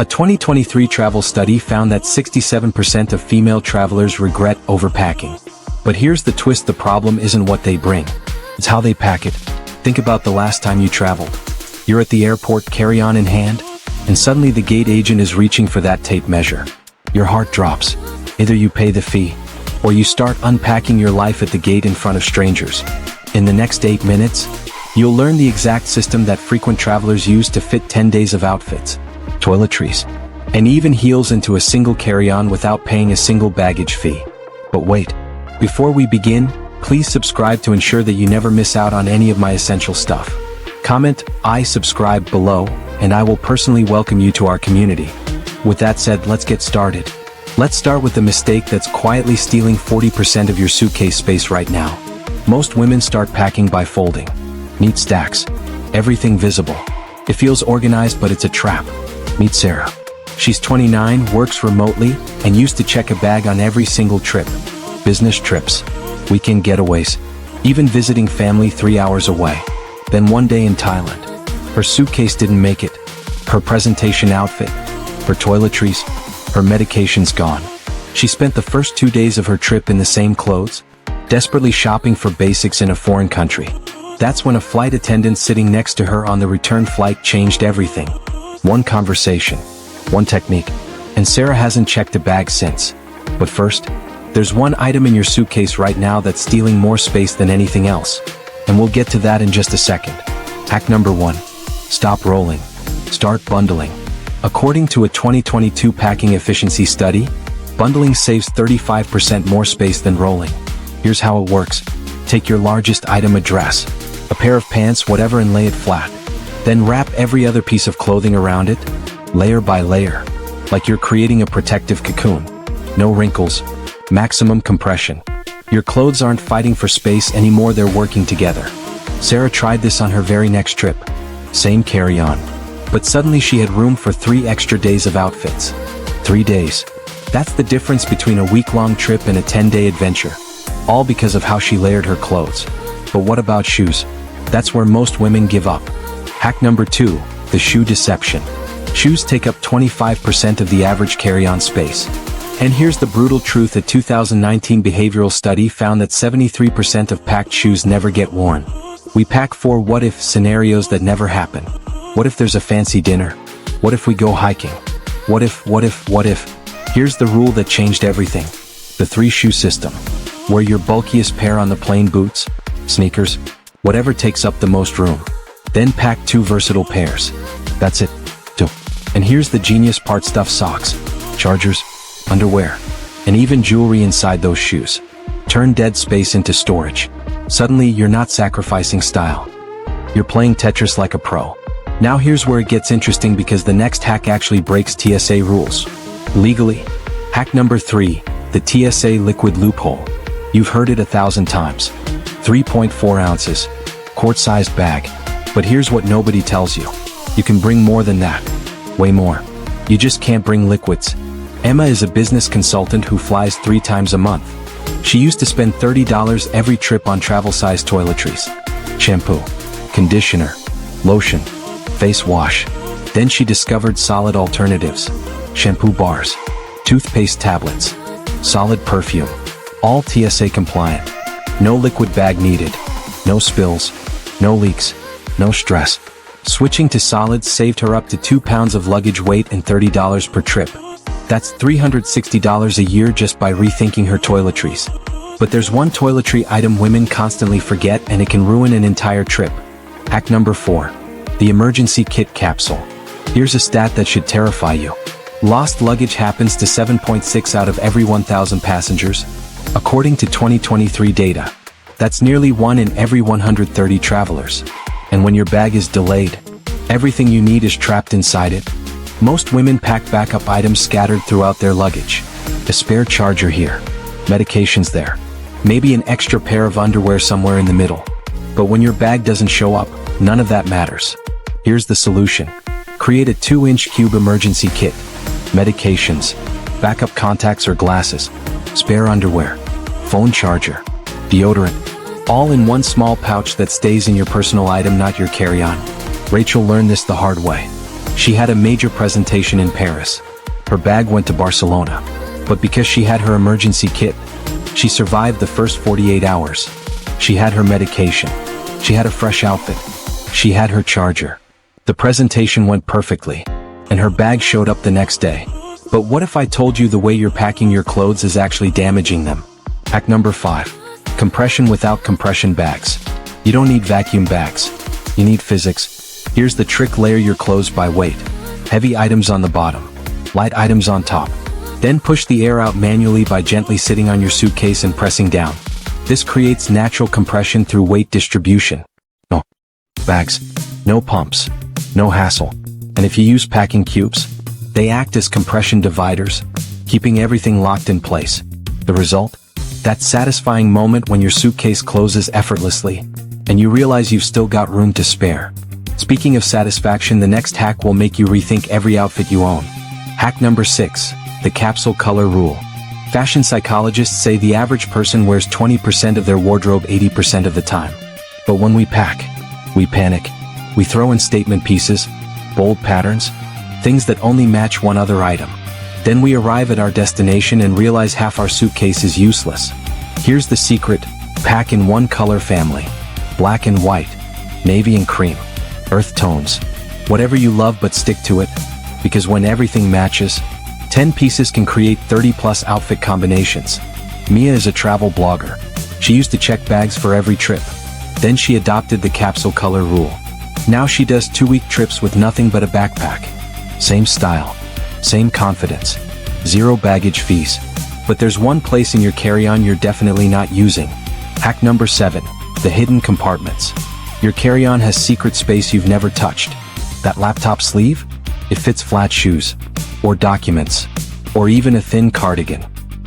A 2023 travel study found that 67% of female travelers regret overpacking. But here's the twist: the problem isn't what they bring, it's how they pack it. Think about the last time you traveled. You're at the airport, carry-on in hand, and suddenly the gate agent is reaching for that tape measure. Your heart drops. Either you pay the fee, or you start unpacking your life at the gate in front of strangers. In the next 8 minutes, you'll learn the exact system that frequent travelers use to fit 10 days of outfits, toiletries, and even heels into a single carry-on without paying a single baggage fee. But wait, before we begin, please subscribe to ensure that you never miss out on any of my essential stuff. Comment "I subscribe" below, and I will personally welcome you to our community. With that said, let's get started. Let's start with the mistake that's quietly stealing 40% of your suitcase space right now. Most women start packing by folding. Neat stacks. Everything visible. It feels organized, but it's a trap. Meet Sarah. She's 29, works remotely, and used to check a bag on every single trip. Business trips, weekend getaways, even visiting family 3 hours away. Then one day in Thailand, her suitcase didn't make it. Her presentation outfit, her toiletries, her medications gone. She spent the first 2 days of her trip in the same clothes, desperately shopping for basics in a foreign country. That's when a flight attendant sitting next to her on the return flight changed everything. One conversation, one technique, and Sarah hasn't checked a bag since. But first, there's one item in your suitcase right now that's stealing more space than anything else. And we'll get to that in just a second. Hack number 1. Stop rolling. Start bundling. According to a 2022 packing efficiency study, bundling saves 35% more space than rolling. Here's how it works. Take your largest item, a dress, a pair of pants, whatever, and lay it flat. Then wrap every other piece of clothing around it, layer by layer, like you're creating a protective cocoon. No wrinkles, maximum compression. Your clothes aren't fighting for space anymore, they're working together. Sarah tried this on her very next trip. Same carry-on. But suddenly she had room for 3 extra days of outfits. 3 days. That's the difference between a week-long trip and a 10-day adventure. All because of how she layered her clothes. But what about shoes? That's where most women give up. Hack number 2, the shoe deception. Shoes take up 25% of the average carry-on space. And here's the brutal truth: a 2019 behavioral study found that 73% of packed shoes never get worn. We pack for what-if scenarios that never happen. What if there's a fancy dinner? What if we go hiking? What if? Here's the rule that changed everything. The 3-shoe system. Wear your bulkiest pair on the plane: boots, sneakers, whatever takes up the most room. Then pack 2 versatile pairs. That's it. 2. And here's the genius part: stuff socks, chargers, underwear, and even jewelry inside those shoes. Turn dead space into storage. Suddenly, you're not sacrificing style. You're playing Tetris like a pro. Now here's where it gets interesting, because the next hack actually breaks TSA rules. Legally. Hack number 3, the TSA liquid loophole. You've heard it 1,000 times. 3.4 ounces. Quart-sized bag. But here's what nobody tells you. You can bring more than that. Way more. You just can't bring liquids. Emma is a business consultant who flies 3 times a month. She used to spend $30 every trip on travel-sized toiletries. Shampoo, conditioner, lotion, face wash. Then she discovered solid alternatives. Shampoo bars, toothpaste tablets, solid perfume. All TSA compliant. No liquid bag needed. No spills. No leaks. No stress. Switching to solids saved her up to 2 pounds of luggage weight and $30 per trip. That's $360 a year just by rethinking her toiletries. But there's one toiletry item women constantly forget, and it can ruin an entire trip. Hack number 4. The emergency kit capsule. Here's a stat that should terrify you. Lost luggage happens to 7.6 out of every 1,000 passengers, according to 2023 data. That's nearly 1 in every 130 travelers. And when your bag is delayed, everything you need is trapped inside it. Most women pack backup items scattered throughout their luggage. A spare charger here, medications there, maybe an extra pair of underwear somewhere in the middle. But when your bag doesn't show up, none of that matters. Here's the solution. Create a 2-inch cube emergency kit. Medications, backup contacts or glasses, spare underwear, phone charger, deodorant, all in one small pouch that stays in your personal item, not your carry-on. Rachel learned this the hard way. She had a major presentation in Paris. Her bag went to Barcelona. But because she had her emergency kit, she survived the first 48 hours. She had her medication. She had a fresh outfit. She had her charger. The presentation went perfectly, and her bag showed up the next day. But what if I told you the way you're packing your clothes is actually damaging them? Hack number 5. Compression without compression bags. You don't need vacuum bags. You need physics. Here's the trick: layer your clothes by weight. Heavy items on the bottom, light items on top. Then push the air out manually by gently sitting on your suitcase and pressing down. This creates natural compression through weight distribution. No bags, no pumps, no hassle. And if you use packing cubes, they act as compression dividers, keeping everything locked in place. The result? That satisfying moment when your suitcase closes effortlessly, and you realize you've still got room to spare. Speaking of satisfaction, the next hack will make you rethink every outfit you own. Hack number 6. The capsule color rule. Fashion psychologists say the average person wears 20% of their wardrobe 80% of the time. But when we pack, we panic. We throw in statement pieces, bold patterns, things that only match one other item. Then we arrive at our destination and realize half our suitcase is useless. Here's the secret: pack in one color family. Black and white, navy and cream, earth tones. Whatever you love, but stick to it. Because when everything matches, 10 pieces can create 30+ outfit combinations. Mia is a travel blogger. She used to check bags for every trip. Then she adopted the capsule color rule. Now she does 2-week trips with nothing but a backpack. Same style, same confidence, 0 baggage fees. But there's one place in your carry-on you're definitely not using. Hack number 7. The hidden compartments. Your carry-on has secret space you've never touched. That laptop sleeve? It fits flat shoes, or documents, or even a thin cardigan.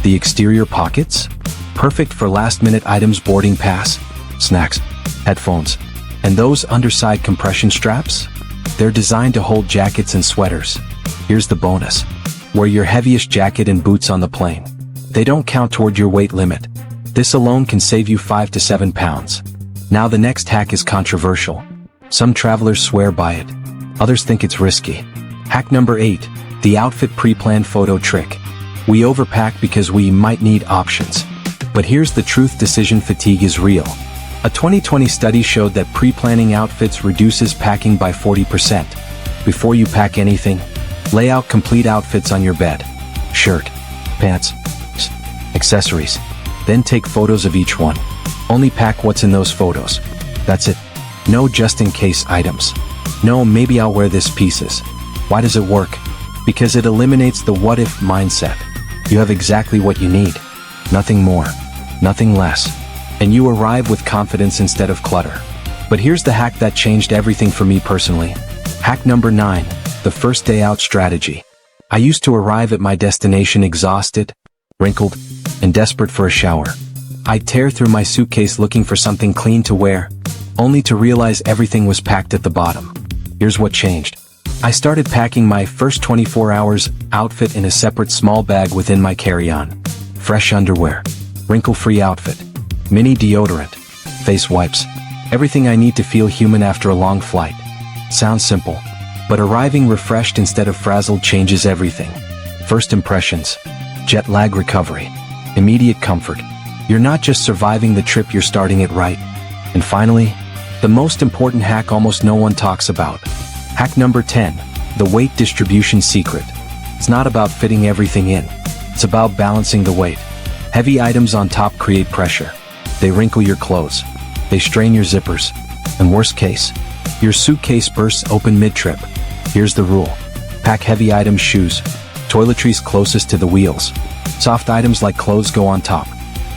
The exterior pockets? Perfect for last-minute items: boarding pass, snacks, headphones. And those underside compression straps? They're designed to hold jackets and sweaters. Here's the bonus: wear your heaviest jacket and boots on the plane. They don't count toward your weight limit. This alone can save you 5 to 7 pounds. Now the next hack is controversial. Some travelers swear by it. Others think it's risky. Hack number 8. The outfit pre-planned photo trick. We overpack because we might need options. But here's the truth: decision fatigue is real. A 2020 study showed that pre-planning outfits reduces packing by 40%. Before you pack anything, lay out complete outfits on your bed. Shirt, pants, accessories. Then take photos of each one. Only pack what's in those photos. That's it. No just-in-case items. No, maybe I'll wear this pieces. Why does it work? Because it eliminates the what-if mindset. You have exactly what you need. Nothing more. Nothing less. And you arrive with confidence instead of clutter. But here's the hack that changed everything for me personally. Hack number 9. The first day out strategy. I used to arrive at my destination exhausted, wrinkled, and desperate for a shower. I'd tear through my suitcase looking for something clean to wear, only to realize everything was packed at the bottom. Here's what changed. I started packing my first 24 hours outfit in a separate small bag within my carry-on. Fresh underwear, wrinkle-free outfit, mini deodorant, face wipes, everything I need to feel human after a long flight. Sounds simple, but arriving refreshed instead of frazzled changes everything. First impressions, jet lag recovery, immediate comfort. You're not just surviving the trip, you're starting it right. And finally, the most important hack almost no one talks about. Hack number 10. The weight distribution secret. It's not about fitting everything in. It's about balancing the weight. Heavy items on top create pressure. They wrinkle your clothes. They strain your zippers. And worst case, your suitcase bursts open mid-trip. Here's the rule. Pack heavy items: shoes, toiletries closest to the wheels. Soft items like clothes go on top.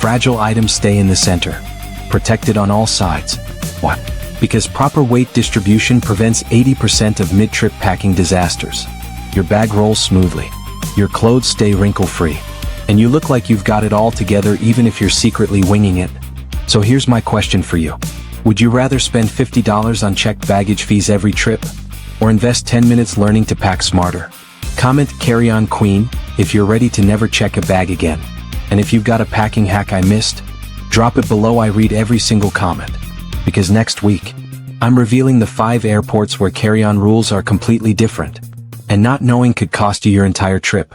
Fragile items stay in the center. Protected on all sides. What? Because proper weight distribution prevents 80% of mid-trip packing disasters. Your bag rolls smoothly. Your clothes stay wrinkle-free. And you look like you've got it all together even if you're secretly winging it. So here's my question for you. Would you rather spend $50 on checked baggage fees every trip, or invest 10 minutes learning to pack smarter? Comment "Carry-on Queen" if you're ready to never check a bag again. And if you've got a packing hack I missed, drop it below. I read every single comment. Because next week, I'm revealing the 5 airports where carry-on rules are completely different. And not knowing could cost you your entire trip.